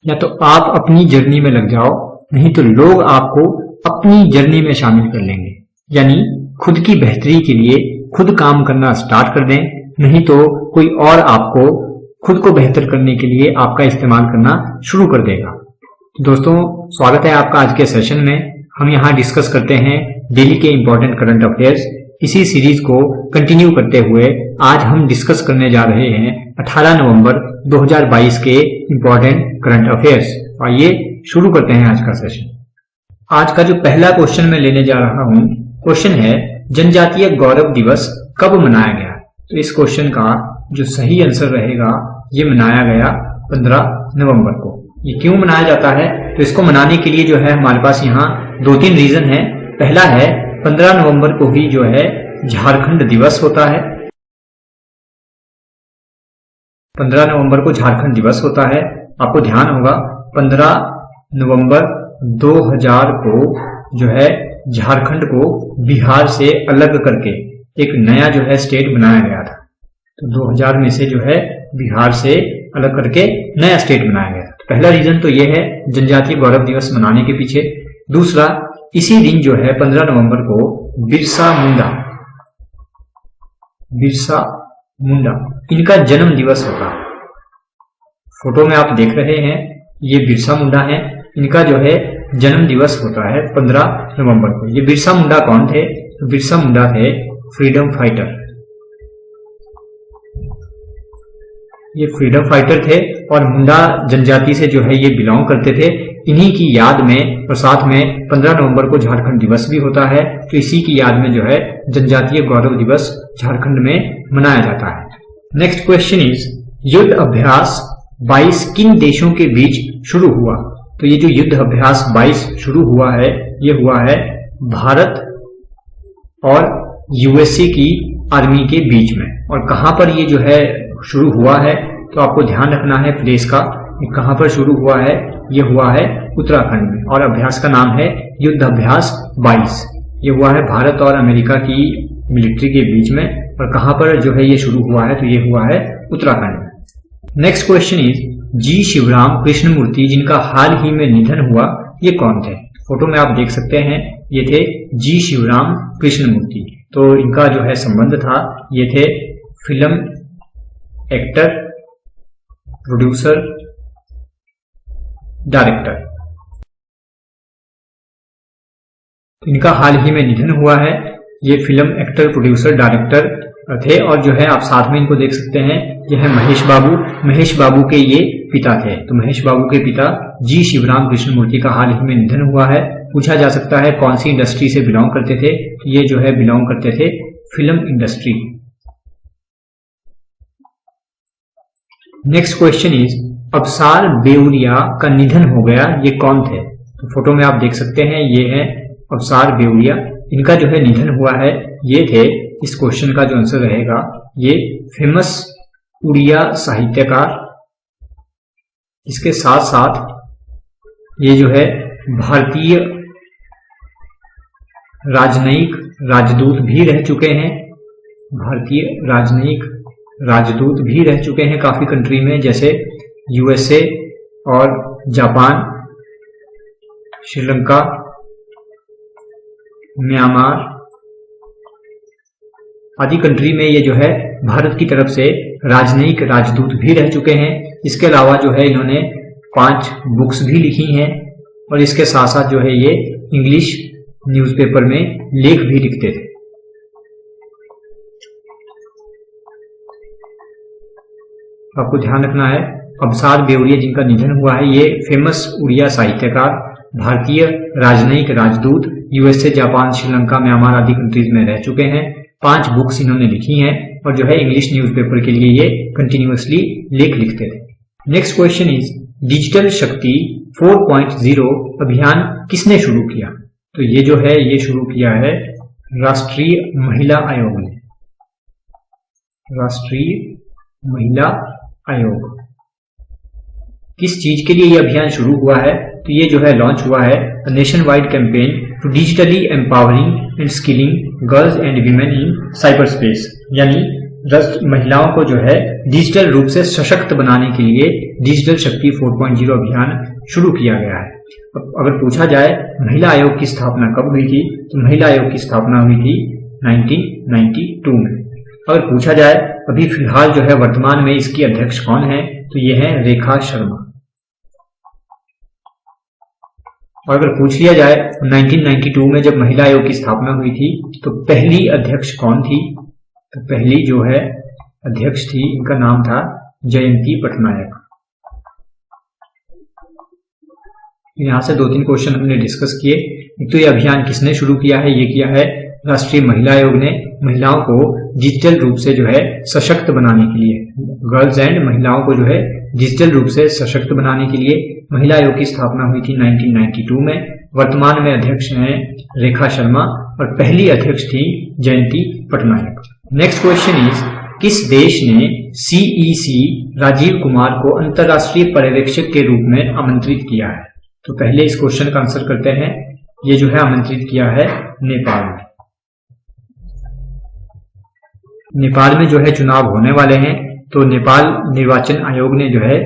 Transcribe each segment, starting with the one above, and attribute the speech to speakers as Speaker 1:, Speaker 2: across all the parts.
Speaker 1: या तो आप अपनी जर्नी में लग जाओ, नहीं तो लोग आपको अपनी जर्नी में शामिल कर लेंगे। यानी खुद की बेहतरी के लिए खुद काम करना स्टार्ट कर दें, नहीं तो कोई और आपको खुद को बेहतर करने के लिए आपका इस्तेमाल करना शुरू कर देगा। तो दोस्तों, स्वागत है आपका आज के सेशन में। हम यहाँ डिस्कस करते हैं डेली के इंपॉर्टेंट करंट अफेयर्स। इसी सीरीज को कंटिन्यू करते हुए आज हम डिस्कस करने जा रहे हैं 18 नवंबर 2022 के इंपॉर्टेंट करंट अफेयर्स। आइए शुरू करते हैं आज का सेशन। आज का जो पहला क्वेश्चन मैं लेने जा रहा हूं, क्वेश्चन है जनजातीय गौरव दिवस कब मनाया गया। तो इस क्वेश्चन का जो सही आंसर रहेगा, ये मनाया गया 15 नवंबर को। ये क्यों मनाया जाता है? तो इसको मनाने के लिए जो है हमारे पास यहाँ 2-3 रीजन है। पहला है 15 नवंबर को ही जो है झारखंड दिवस होता है। 15 नवंबर को झारखंड दिवस होता है। आपको ध्यान होगा 15 नवंबर 2000 को जो है झारखंड को बिहार से अलग करके एक नया जो है स्टेट बनाया गया था। तो 2000 में से जो है बिहार से अलग करके नया स्टेट बनाया गया था। तो पहला रीजन तो ये है जनजातीय गौरव दिवस मनाने के पीछे। दूसरा, इसी दिन जो है 15 नवंबर को बिरसा मुंडा इनका जन्म दिवस होता है। फोटो में आप देख रहे हैं, ये बिरसा मुंडा है। इनका जो है जन्म दिवस होता है 15 नवंबर को। ये बिरसा मुंडा कौन थे? तो बिरसा मुंडा थे फ्रीडम फाइटर। ये फ्रीडम फाइटर थे और मुंडा जनजाति से जो है ये बिलोंग करते थे। इन्हीं की याद में और साथ में 15 नवंबर को झारखंड दिवस भी होता है। तो इसी की याद में जो है जनजातीय गौरव दिवस झारखंड में मनाया जाता है। नेक्स्ट क्वेश्चन इज युद्ध अभ्यास 22 किन देशों के बीच शुरू हुआ। तो ये जो युद्ध अभ्यास 22 शुरू हुआ है, ये हुआ है भारत और यूएसए की आर्मी के बीच में। और कहां पर ये जो है शुरू हुआ है, तो आपको ध्यान रखना है प्लेस का, कहां पर शुरू हुआ है। ये हुआ है उत्तराखंड में और अभ्यास का नाम है युद्ध अभ्यास 22। ये हुआ है भारत और अमेरिका की मिलिट्री के बीच में। और कहां पर जो है ये शुरू हुआ है, तो ये हुआ है उत्तराखंड में। नेक्स्ट क्वेश्चन इज जी शिवराम कृष्णमूर्ति जिनका हाल ही में निधन हुआ, ये कौन थे। फोटो में आप देख सकते हैं, ये थे जी शिवराम कृष्णमूर्ति। तो इनका जो है संबंध था, ये थे फिल्म एक्टर, प्रोड्यूसर, डायरेक्टर। इनका हाल ही में निधन हुआ है। ये फिल्म एक्टर, प्रोड्यूसर, डायरेक्टर थे। और जो है आप साथ में इनको देख सकते हैं, यह है महेश बाबू के ये पिता थे। तो महेश बाबू के पिता जी शिवराम कृष्णमूर्ति का हाल ही में निधन हुआ है। पूछा जा सकता है कौन सी इंडस्ट्री से बिलोंग करते थे। तो ये जो है बिलोंग करते थे film industry. Next question is अवसार बेउरिया का निधन हो गया, ये कौन थे। तो फोटो में आप देख सकते हैं, ये है अवसार बेउरिया। इनका जो है निधन हुआ है, ये थे, इस क्वेश्चन का जो आंसर रहेगा, ये फेमस उड़िया साहित्यकार। इसके साथ साथ ये जो है भारतीय राजनयिक राजदूत भी रह चुके हैं। भारतीय राजनयिक राजदूत भी रह चुके हैं काफी कंट्री में, जैसे यूएसए और जापान, श्रीलंका, म्यांमार आदि कंट्री में ये जो है भारत की तरफ से राजनयिक राजदूत भी रह चुके हैं। इसके अलावा जो है इन्होंने 5 बुक्स भी लिखी हैं और इसके साथ साथ जो है ये इंग्लिश न्यूज़पेपर में लेख भी लिखते थे। आपको ध्यान रखना है, अवसार बेउरिया जिनका निधन हुआ है, ये फेमस उड़िया साहित्यकार, भारतीय राजनयिक राजदूत, यूएसए, जापान, श्रीलंका, म्यांमार आदि कंट्रीज में रह चुके हैं। 5 बुक्स इन्होंने लिखी हैं और जो है इंग्लिश न्यूज़पेपर के लिए ये कंटिन्यूअसली लेख लिखते थे। नेक्स्ट क्वेश्चन इज डिजिटल शक्ति 4.0 अभियान किसने शुरू किया। तो ये जो है ये शुरू किया है राष्ट्रीय महिला आयोग ने। राष्ट्रीय महिला आयोग किस चीज के लिए ये अभियान शुरू हुआ है, तो ये जो है लॉन्च हुआ है nationwide campaign to digitally empowering and skilling girls and women in cyber space. यानी महिलाओं को जो है डिजिटल रूप से सशक्त बनाने के लिए डिजिटल शक्ति 4.0 अभियान शुरू किया गया है। अगर पूछा जाए महिला आयोग की स्थापना कब हुई थी, तो महिला आयोग की स्थापना हुई थी 1992 में। अगर पूछा जाए अभी फिलहाल जो है वर्तमान में इसकी अध्यक्ष कौन है, तो ये है रेखा शर्मा। और अगर पूछ लिया जाए 1992 में जब महिला आयोग की स्थापना हुई थी तो पहली अध्यक्ष कौन थी, तो पहली जो है अध्यक्ष थी, इनका नाम था जयंती पटनायक। यहां से 2-3 क्वेश्चन हमने डिस्कस किए। एक तो ये अभियान किसने शुरू किया है, ये किया है राष्ट्रीय महिला आयोग ने, महिलाओं को डिजिटल रूप से जो है सशक्त बनाने के लिए, गर्ल्स एंड महिलाओं को जो है डिजिटल रूप से सशक्त बनाने के लिए महिला आयोग की स्थापना हुई थी 1992 में। वर्तमान में अध्यक्ष हैं रेखा शर्मा और पहली अध्यक्ष थी जयंती पटनायक। नेक्स्ट क्वेश्चन इज, किस देश ने सीईसी राजीव कुमार को अंतरराष्ट्रीय पर्यवेक्षक के रूप में आमंत्रित किया है? तो पहले इस क्वेश्चन का आंसर करते हैं। ये जो है आमंत्रित किया है नेपाल में। नेपाल में जो है चुनाव होने वाले हैं, तो नेपाल निर्वाचन आयोग ने जो है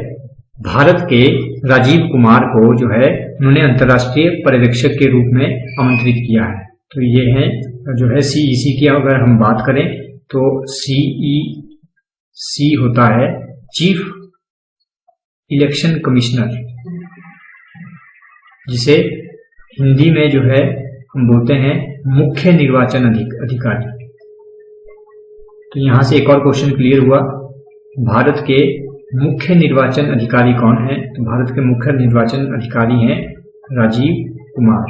Speaker 1: भारत के राजीव कुमार को जो है उन्होंने अंतरराष्ट्रीय पर्यवेक्षक के रूप में आमंत्रित किया है। तो ये है जो है सीईसी की अगर हम बात करें तो सीईसी होता है चीफ इलेक्शन कमिश्नर, जिसे हिंदी में जो है हम बोलते हैं मुख्य निर्वाचन अधिकारी। तो यहां से एक और क्वेश्चन क्लियर हुआ, भारत के मुख्य निर्वाचन अधिकारी कौन है? तो भारत के मुख्य निर्वाचन अधिकारी हैं Rajiv Kumar,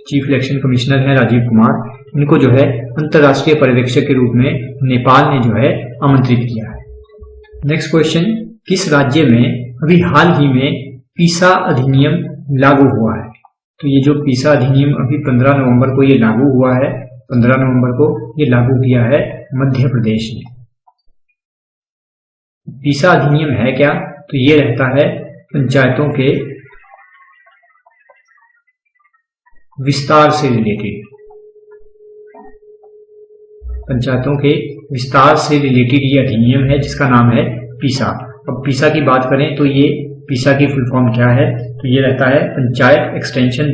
Speaker 1: chief election commissioner हैं राजीव कुमार। इनको जो है अंतरराष्ट्रीय पर्यवेक्षक के रूप में नेपाल ने जो है आमंत्रित किया है। नेक्स्ट क्वेश्चन, किस राज्य में अभी हाल ही में पीसा अधिनियम लागू हुआ है? तो ये जो पीसा अधिनियम अभी 15 नवंबर को ये लागू हुआ है, 15 नवंबर को ये लागू किया है मध्य प्रदेश ने। पीसा अधिनियम है क्या? तो ये रहता है पंचायतों के विस्तार से रिलेटेड, पंचायतों के विस्तार से रिलेटेड ये अधिनियम है जिसका नाम है पीसा। अब पीसा की बात करें तो ये पीसा की फुल फॉर्म क्या है? तो ये रहता है panchayat extension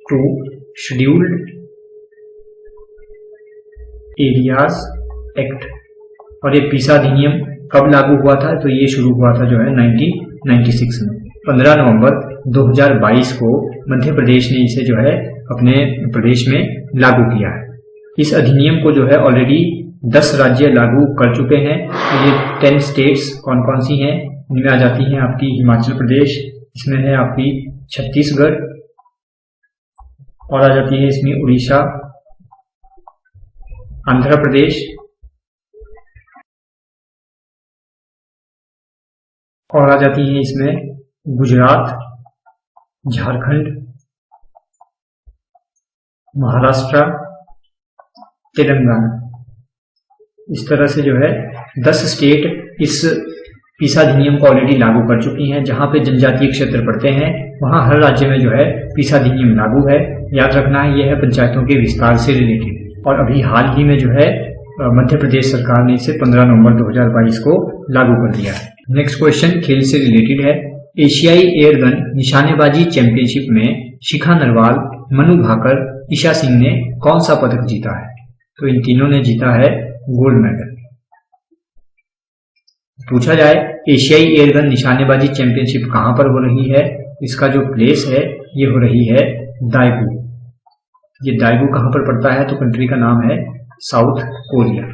Speaker 1: to scheduled areas act. और ये पीसा अधिनियम कब लागू हुआ था? तो ये शुरू हुआ था जो है 1996 में। 15 नवंबर 2022 को मध्य प्रदेश ने इसे जो है अपने प्रदेश में लागू किया है। इस अधिनियम को जो है ऑलरेडी 10 राज्य लागू कर चुके हैं। तो ये 10 स्टेट्स कौन कौन सी हैं? इनमें आ जाती हैं आपकी हिमाचल प्रदेश, इसमें है आपकी छत्तीसगढ़, और आ जाती है इसमें उड़ीसा, आंध्र प्रदेश, और आ जाती है इसमें गुजरात, झारखंड, महाराष्ट्र, तेलंगाना। इस तरह से जो है 10 स्टेट इस पीसा अधिनियम को ऑलरेडी लागू कर चुकी हैं। जहां पे जनजातीय क्षेत्र पड़ते हैं वहां हर राज्य में जो है पीसा अधिनियम लागू है। याद रखना है, यह है पंचायतों के विस्तार से रिलेटेड। और अभी हाल ही में जो है मध्य प्रदेश सरकार ने इसे 15 नवंबर 2022 को लागू कर दिया है। नेक्स्ट क्वेश्चन खेल से रिलेटेड है। एशियाई एयरगन निशानेबाजी चैंपियनशिप में शिखा नरवाल, मनु भाकर, ईशा सिंह ने कौन सा पदक जीता है? तो इन तीनों ने जीता है गोल्ड मेडल। पूछा जाए एशियाई एयरगन निशानेबाजी चैंपियनशिप कहां पर हो रही है? इसका जो प्लेस है ये हो रही है दाएगू। ये दाएगू कहां पर पड़ता है? तो कंट्री का नाम है साउथ कोरिया।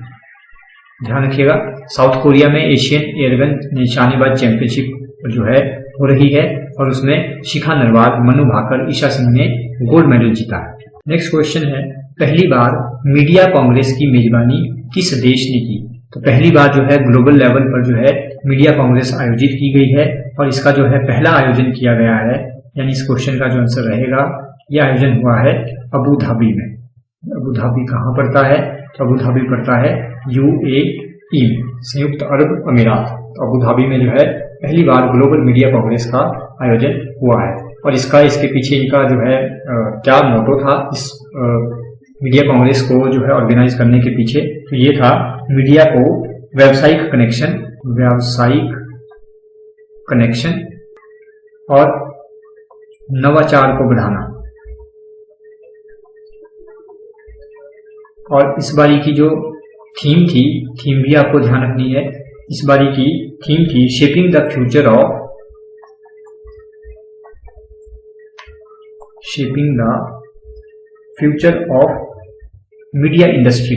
Speaker 1: ध्यान रखिएगा, साउथ कोरिया में एशियन एयरगन निशानेबाज चैंपियनशिप जो है हो रही है और उसमें शिखा नरवाल, मनु भाकर, ईशा सिंह ने गोल्ड मेडल जीता है। नेक्स्ट क्वेश्चन है, पहली बार मीडिया कांग्रेस की मेजबानी किस देश ने की? तो पहली बार जो है ग्लोबल लेवल पर जो है मीडिया कांग्रेस आयोजित की गई है और इसका जो है पहला आयोजन किया गया है, यानी इस क्वेश्चन का जो आंसर रहेगा यह आयोजन हुआ है अबू धाबी में। अबू धाबी कहाँ पड़ता है? तो अबू धाबी पड़ता है UAE, संयुक्त अरब अमीरात। तो अबू धाबी में जो है पहली बार ग्लोबल मीडिया कांग्रेस का आयोजन हुआ है। और इसके पीछे इनका जो है क्या मोटो था इस मीडिया कांग्रेस को जो है ऑर्गेनाइज करने के पीछे, तो ये था मीडिया को व्यावसायिक कनेक्शन और नवाचार को बढ़ाना। और इस बारी की जो थीम भी आपको ध्यान रखनी है। इस बारी की थीम थी shaping the future of media industry.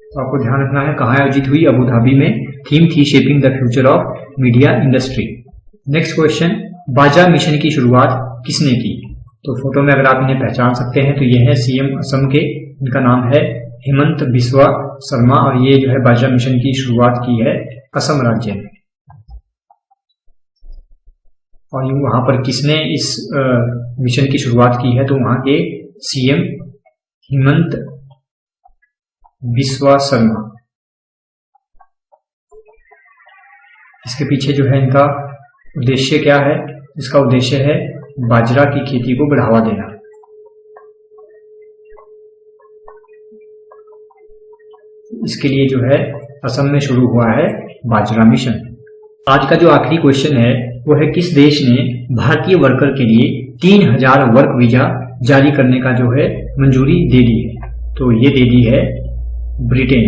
Speaker 1: तो आपको ध्यान रखना है कहाँ आयोजित हुई, अबू धाबी में। थीम थी shaping the future of media industry. Next question, bajra mission की शुरुआत किसने की? तो फोटो में अगर आप इन्हें पहचान सकते हैं तो ये है सीएम असम के, इनका नाम है हेमंत बिस्वा शर्मा, और ये जो है बाजरा मिशन की शुरुआत की है असम राज्य ने। और वहां पर किसने इस मिशन की शुरुआत की है? तो वहां के सीएम हेमंत बिस्वा शर्मा। इसके पीछे जो है इनका उद्देश्य क्या है? इसका उद्देश्य है बाजरा की खेती को बढ़ावा देना। इसके लिए जो है असम में शुरू हुआ है बाजरा मिशन। आज का जो आखिरी क्वेश्चन है वो है किस देश ने भारतीय वर्कर के लिए 3000 वर्क वीजा जारी करने का जो है मंजूरी दे दी है? तो ये दे दी है ब्रिटेन।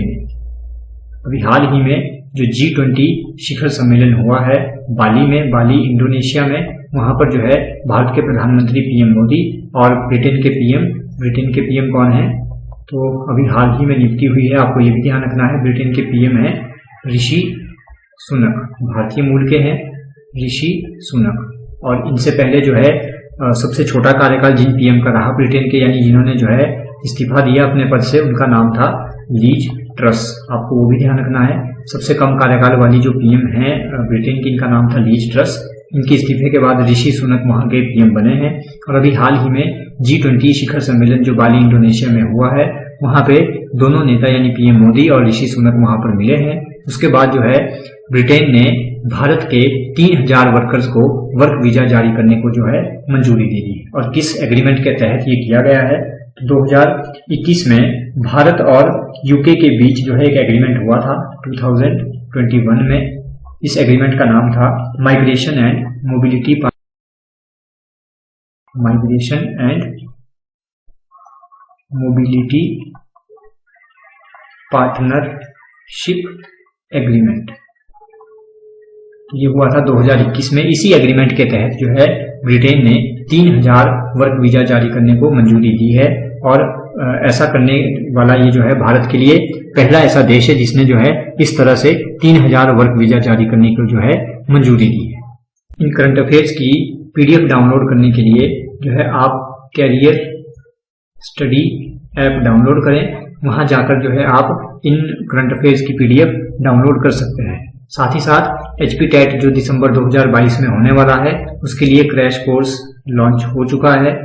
Speaker 1: अभी हाल ही में जो G20 शिखर सम्मेलन हुआ है बाली इंडोनेशिया में, वहां पर जो है भारत के प्रधानमंत्री पीएम मोदी और ब्रिटेन के पीएम कौन है? तो अभी हाल ही में नियुक्ति हुई है, आपको ये भी ध्यान रखना है। ब्रिटेन के पीएम है ऋषि सुनक, भारतीय मूल के हैं ऋषि सुनक। और इनसे पहले जो है सबसे छोटा कार्यकाल जिन पीएम का रहा ब्रिटेन के, यानी जिन्होंने जो है इस्तीफा दिया अपने पद से, उनका नाम था लीज ट्रस। आपको वो भी ध्यान रखना है। सबसे कम कार्यकाल वाली जो पीएम है ब्रिटेन की, इनका नाम था लीज ट्रस। इनके इस्तीफे के बाद ऋषि सुनक वहां के पीएम बने हैं। और अभी हाल ही में G20 शिखर सम्मेलन जो बाली इंडोनेशिया में हुआ है, वहां पे दोनों नेता यानी पीएम मोदी और ऋषि सुनक वहां पर मिले हैं। उसके बाद जो है ब्रिटेन ने भारत के 3000 वर्कर्स को वर्क वीजा जारी करने को जो है मंजूरी दे दी। और किस एग्रीमेंट के तहत ये किया गया है? 2021 में भारत और यूके के बीच जो है एक एग्रीमेंट हुआ था 2021 में। इस एग्रीमेंट का नाम था migration and mobility partnership agreement. ये हुआ था 2021 में। इसी एग्रीमेंट के तहत जो है ब्रिटेन ने 3000 वर्क वीजा जारी करने को मंजूरी दी है। और ऐसा करने वाला ये जो है भारत के लिए पहला ऐसा देश है जिसने जो है इस तरह से 3000 वर्क वीजा जारी करने को जो है मंजूरी दी है। इन करंट अफेयर्स की पीडीएफ डाउनलोड करने के लिए जो है आप कैरियर स्टडी ऐप डाउनलोड करें। वहां जाकर जो है आप इन करंट अफेयर्स की पीडीएफ डाउनलोड कर सकते हैं। साथ ही साथ HP टेट जो दिसंबर 2022 में होने वाला है, उसके लिए क्रैश कोर्स लॉन्च हो चुका है।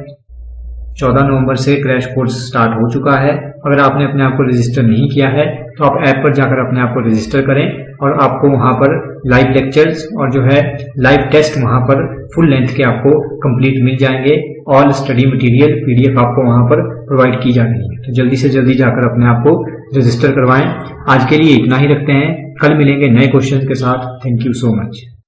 Speaker 1: 14 नवंबर से क्रैश कोर्स स्टार्ट हो चुका है। अगर आपने अपने आप को रजिस्टर नहीं किया है तो आप ऐप पर जाकर अपने आप को रजिस्टर करें और आपको वहां पर लाइव लेक्चर्स और जो है लाइव टेस्ट वहां पर फुल लेंथ के आपको कंप्लीट मिल जाएंगे। ऑल स्टडी मटेरियल PDF आपको वहां पर प्रोवाइड की जा रही है। तो जल्दी से जल्दी जाकर अपने आप को रजिस्टर करवाएं। आज के लिए इतना ही रखते हैं, कल मिलेंगे नए क्वेश्चन के साथ। Thank you so much.